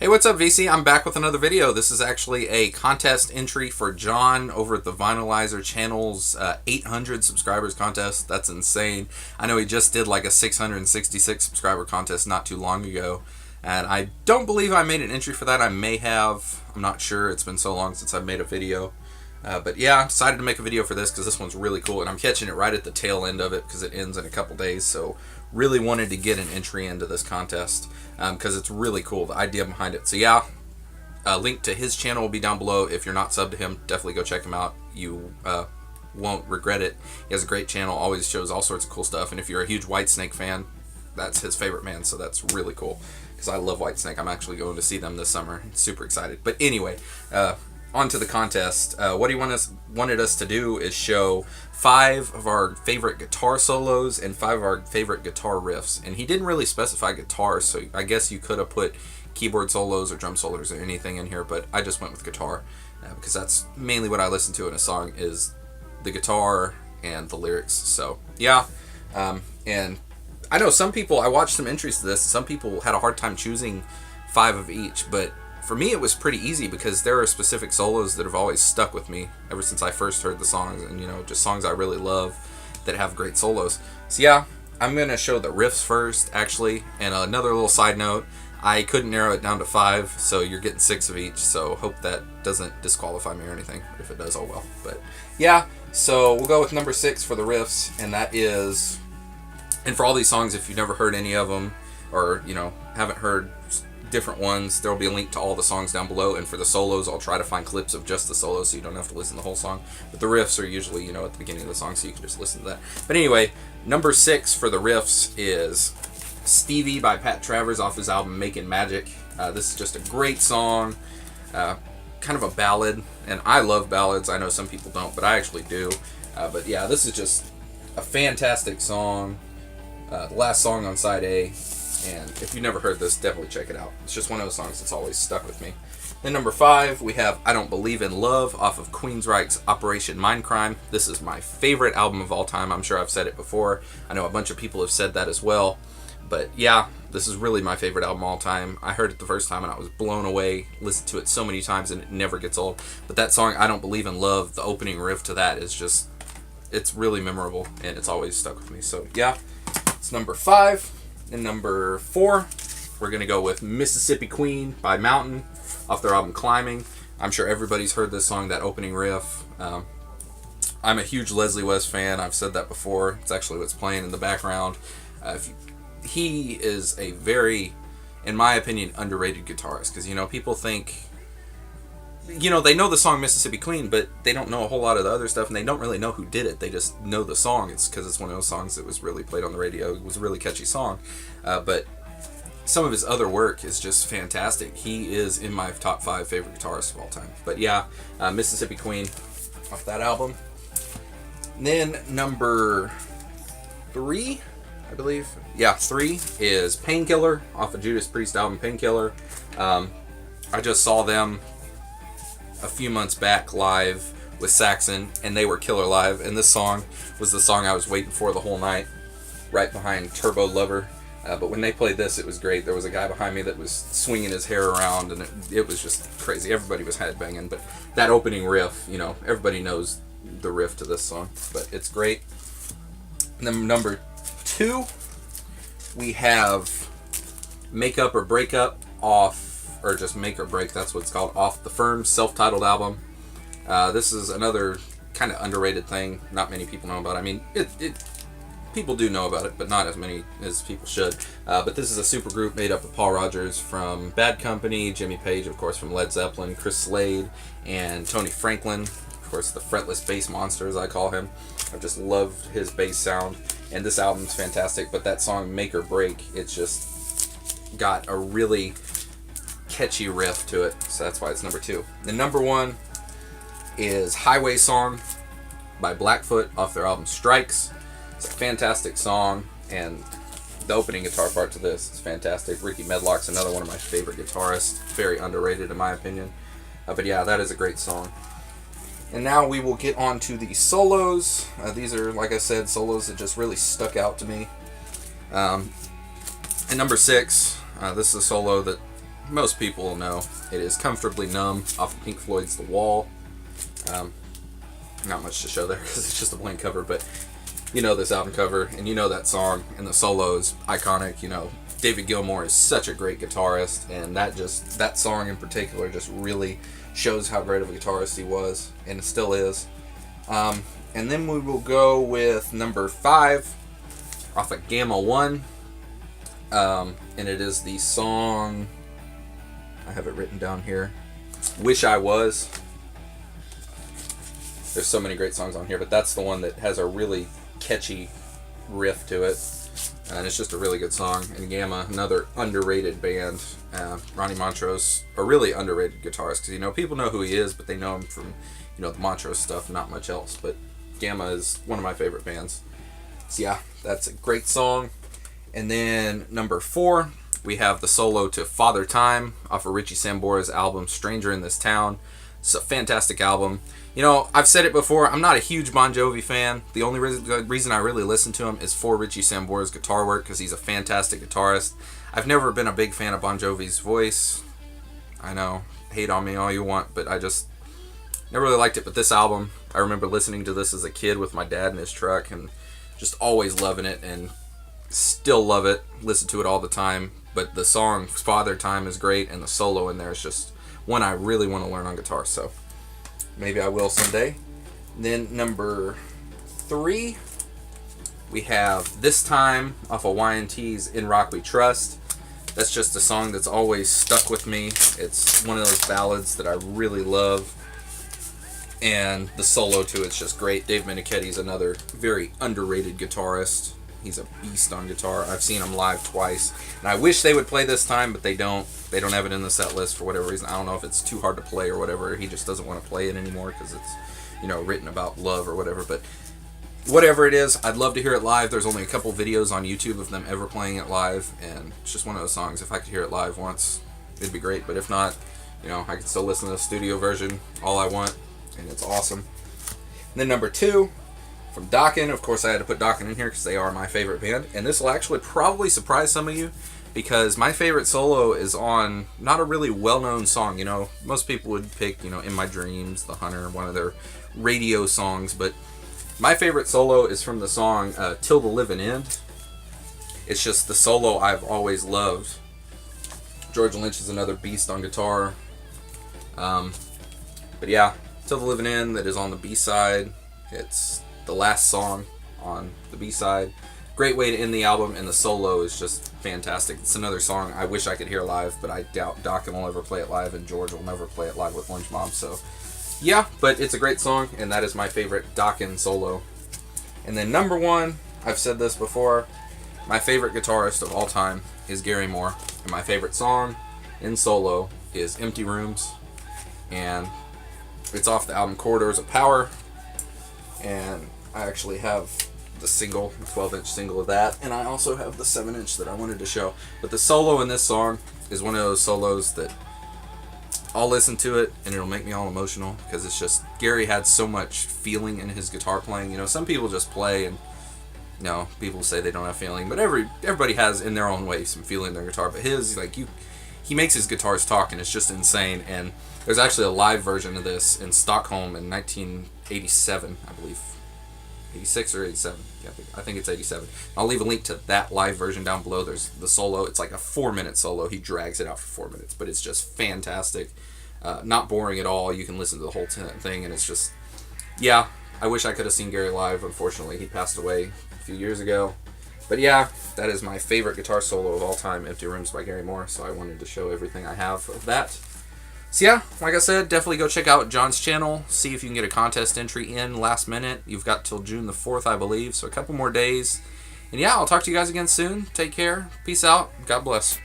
Hey, what's up, VC? I'm back with another video. This is actually a contest entry for John over at the Vinylizer channel's 800 subscribers contest. That's insane. I know he just did like a 666 subscriber contest not too long ago, and I don't believe I made an entry for that. I may have. I'm not sure. It's been so long since I've made a video. But yeah, I decided to make a video for this because this one's really cool, and I'm catching it right at the tail end of it because it ends in a couple days. So really wanted to get an entry into this contest because it's really cool, the idea behind it. So yeah, a link to his channel will be down below. If you're not subbed to him, definitely go check him out. You won't regret it. He has a great channel, always shows all sorts of cool stuff. And if you're a huge Whitesnake fan, that's his favorite band, so that's really cool because I love Whitesnake. I'm actually going to see them this summer. Super excited. But anyway, on to the contest. What he wanted us to do is show 5 of our favorite guitar solos and 5 of our favorite guitar riffs. And he didn't really specify guitar, so I guess you could have put keyboard solos or drum solos or anything in here, but I just went with guitar because that's mainly what I listen to in a song is the guitar and the lyrics. So yeah, and I know some people, I watched some entries to this, some people had a hard time choosing 5 of each, but for me it was pretty easy because there are specific solos that have always stuck with me ever since I first heard the songs, and just songs I really love that have great solos. So yeah, I'm going to show the riffs first actually, and another little side note, I couldn't narrow it down to 5, so you're getting 6 of each, so hope that doesn't disqualify me or anything. If it does, oh well. But yeah, so we'll go with number 6 for the riffs, and that is, and for all these songs, if you've never heard any of them or haven't heard different ones, there will be a link to all the songs down below. And for the solos, I'll try to find clips of just the solos so you don't have to listen to the whole song, but the riffs are usually at the beginning of the song, so you can just listen to that. But anyway, number 6 for the riffs is Stevie by Pat Travers off his album Making Magic. This is just a great song, kind of a ballad, and I love ballads. I know some people don't, but I actually do. But yeah, this is just a fantastic song, the last song on side A. And if you've never heard this, definitely check it out. It's just one of those songs that's always stuck with me. Then number 5, we have I Don't Believe in Love off of Queensryche's Operation Mindcrime. This is my favorite album of all time. I'm sure I've said it before. I know a bunch of people have said that as well. But yeah, this is really my favorite album of all time. I heard it the first time and I was blown away. Listened to it so many times and it never gets old. But that song, I Don't Believe in Love, the opening riff to that is just, it's really memorable and it's always stuck with me. So yeah, it's number 5. And number 4, we're going to go with Mississippi Queen by Mountain off their album Climbing. I'm sure everybody's heard this song, that opening riff. I'm a huge Leslie West fan. I've said that before. It's actually what's playing in the background. He is a very, in my opinion, underrated guitarist because, people think, they know the song Mississippi Queen, but they don't know a whole lot of the other stuff, and they don't really know who did it. They just know the song. It's because it's one of those songs that was really played on the radio. It was a really catchy song. But some of his other work is just fantastic. He is in my top 5 favorite guitarists of all time. But yeah, Mississippi Queen off that album. And then number 3, I believe. Yeah, 3 is Painkiller off of Judas Priest album Painkiller. I just saw them a few months back live with Saxon, and they were killer live, and this song was the song I was waiting for the whole night, right behind Turbo Lover. But when they played this, it was great. There was a guy behind me that was swinging his hair around, and it was just crazy. Everybody was headbanging, but that opening riff, everybody knows the riff to this song, but it's great. And then number 2, we have Make Up or Break Up off, or just Make or Break, that's what it's called, off the Firm's self-titled album. This is another kind of underrated thing not many people know about. I mean, people do know about it, but not as many as people should. But this is a super group made up of Paul Rodgers from Bad Company, Jimmy Page, of course, from Led Zeppelin, Chris Slade, and Tony Franklin, of course, the fretless bass monster, as I call him. I just love his bass sound, and this album's fantastic. But that song, Make or Break, it's just got a really catchy riff to it, so that's why it's number 2. The number 1 is Highway Song by Blackfoot off their album Strikes. It's a fantastic song, and the opening guitar part to this is fantastic. Ricky Medlock's another one of my favorite guitarists, very underrated in my opinion. But yeah, that is a great song. And now we will get on to the solos. These are, like I said, solos that just really stuck out to me. And number 6, this is a solo that most people will know it is Comfortably Numb off of Pink Floyd's The Wall. Not much to show there because it's just a blank cover, but you know this album cover, and you know that song, and the solo is iconic. You know, David Gilmour is such a great guitarist, and that song in particular just really shows how great of a guitarist he was, and still is. And then we will go with number 5 off of Gamma 1, and it is the song, I have it written down here, Wish I Was. There's so many great songs on here, but that's the one that has a really catchy riff to it, and it's just a really good song. And Gamma, another underrated band. Ronnie Montrose, a really underrated guitarist, because, you know, people know who he is, but they know him from, you know, the Montrose stuff, not much else. But Gamma is one of my favorite bands. So yeah, that's a great song. And then number 4, we have the solo to Father Time off of Richie Sambora's album Stranger in This Town. It's a fantastic album. You know, I've said it before, I'm not a huge Bon Jovi fan. The only reason I really listen to him is for Richie Sambora's guitar work, because he's a fantastic guitarist. I've never been a big fan of Bon Jovi's voice. I know, hate on me all you want, but I just never really liked it. But this album, I remember listening to this as a kid with my dad in his truck, and just always loving it, and still love it. Listen to it all the time. But the song Father Time is great, and the solo in there is just one I really want to learn on guitar, so maybe I will someday. Then number 3, we have This Time off of Y&T's In Rock We Trust. That's just a song that's always stuck with me. It's one of those ballads that I really love, and the solo to it's just great. Dave Meniketti's another very underrated guitarist. He's a beast on guitar. I've seen him live twice, and I wish they would play This Time, but they don't. They don't have it in the set list for whatever reason. I don't know if it's too hard to play or whatever. He just doesn't want to play it anymore because it's, you know, written about love or whatever. But whatever it is, I'd love to hear it live. There's only a couple videos on YouTube of them ever playing it live, and it's just one of those songs. If I could hear it live once, it'd be great. But if not, you know, I can still listen to the studio version all I want, and it's awesome. And then number 2, from Dokken. Of course, I had to put Dokken in here because they are my favorite band, and this will actually probably surprise some of you, because my favorite solo is on not a really well-known song. You know, most people would pick, you know, In My Dreams, The Hunter, one of their radio songs, but my favorite solo is from the song Till the Living End. It's just the solo I've always loved. George Lynch is another beast on guitar. But yeah, Till the Living End, that is on the B-side. It's the last song on the B-side. Great way to end the album, and the solo is just fantastic. It's another song I wish I could hear live, but I doubt Dokken will ever play it live, and George will never play it live with Lunch Mom. So yeah, but it's a great song, and that is my favorite Dokken solo. And then number 1, I've said this before, my favorite guitarist of all time is Gary Moore, and my favorite song in solo is Empty Rooms, and it's off the album Corridors of Power, and I actually have the single, the 12-inch single of that, and I also have the 7-inch that I wanted to show. But the solo in this song is one of those solos that I'll listen to it and it'll make me all emotional, because it's just, Gary had so much feeling in his guitar playing. You know, some people just play and, you know, people say they don't have feeling, but everybody has in their own way some feeling in their guitar. But his, like, he makes his guitars talk, and it's just insane. And there's actually a live version of this in Stockholm in 1987, I believe. 86 or 87. Yeah, I think it's 87. I'll leave a link to that live version down below. There's the solo. It's like a 4-minute solo. He drags it out for 4 minutes, but it's just fantastic. Not boring at all. You can listen to the whole thing, and it's just, yeah, I wish I could have seen Gary live. Unfortunately, he passed away a few years ago. But yeah, that is my favorite guitar solo of all time, Empty Rooms by Gary Moore, so I wanted to show everything I have of that. So yeah, like I said, definitely go check out John's channel. See if you can get a contest entry in last minute. You've got till June the 4th, I believe, so a couple more days. And yeah, I'll talk to you guys again soon. Take care. Peace out. God bless.